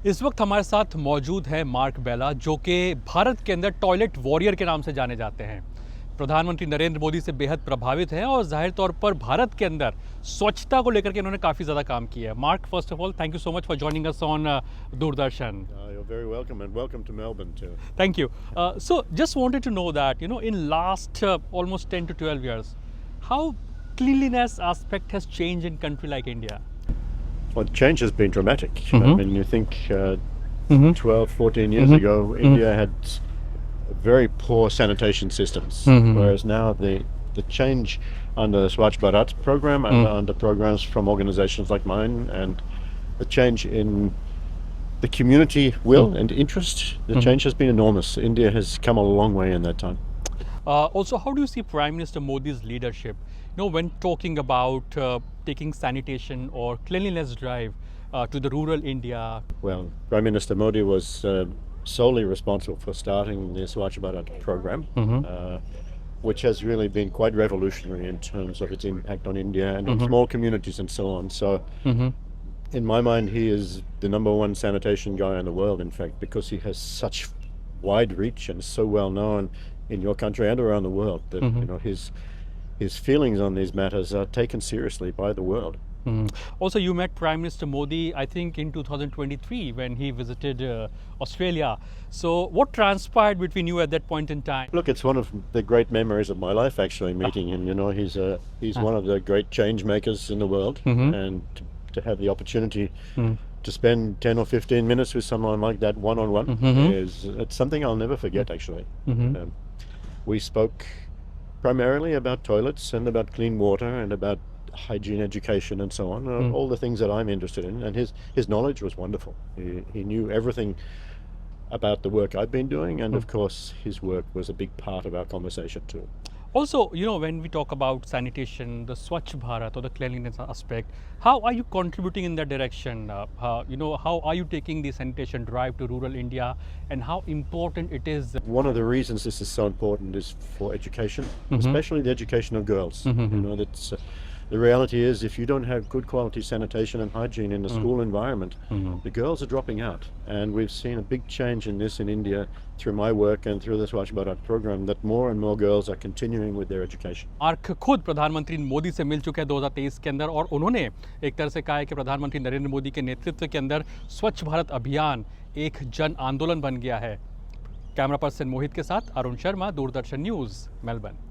इस वक्त हमारे साथ मौजूद है मार्क बेला, जो कि भारत के अंदर टॉयलेट वॉरियर के नाम से जाने जाते हैं। प्रधानमंत्री नरेंद्र मोदी से बेहद प्रभावित हैं और जाहिर तौर पर भारत के अंदर स्वच्छता को लेकर के इन्होंने काफ़ी ज़्यादा काम किया है। Mark, first of all thank you so much for joining us on Doordarshan. You're very welcome, and welcome to Melbourne too. Thank you. So just wanted to know that, in last almost 10 to 12 years, how cleanliness aspect has changed in country like India? Well, change has been dramatic. I mean, you think 12, 14 years ago, India had very poor sanitation systems, whereas now the change under the Swachh Bharat program and under programs from organizations like mine, and the change in the community will and interest, the change has been enormous. India has come a long way in that time. Also, how do you see Prime Minister Modi's leadership? When talking about taking sanitation or cleanliness drive to the rural India. Well, Prime Minister Modi was solely responsible for starting the Swachh Bharat program, which has really been quite revolutionary in terms of its impact on India and on small communities and so on. So, in my mind, he is the #1 sanitation guy in the world, in fact, because he has such wide reach and is so well known in your country and around the world that his feelings on these matters are taken seriously by the world. Also, you met Prime Minister Modi, I think, in 2023 when he visited Australia. So, what transpired between you at that point in time? Look, it's one of the great memories of my life, actually, meeting him. He's one of the great change makers in the world, and to have the opportunity to spend 10 or 15 minutes with someone like that one-on-one it's something I'll never forget, actually. We spoke primarily about toilets and about clean water and about hygiene education and so on, all the things that I'm interested in, and his knowledge was wonderful. He knew everything about the work I've been doing, and of course his work was a big part of our conversation too. Also, when we talk about sanitation, the Swachh Bharat or the cleanliness aspect, how are you contributing in that direction? How are you taking the sanitation drive to rural India, and how important it is? One of the reasons this is so important is for education, especially the education of girls. That's the reality is, if you don't have good quality sanitation and hygiene in the school environment, the girls are dropping out. And we've seen a big change in this in India through my work and through the Swachh Bharat program, that more and more girls are continuing with their education. Mark खुद प्रधानमंत्री मोदी से मिल चुके हैं 2023 के अंदर, और उन्होंने एक तरह से कहा है कि प्रधानमंत्री नरेंद्र मोदी के नेतृत्व के अंदर स्वच्छ भारत अभियान एक जन आंदोलन बन गया है। कैमरा पर्सन मोहित के साथ अरुण शर्मा, दूरदर्शन न्यूज़, मेलबर्न।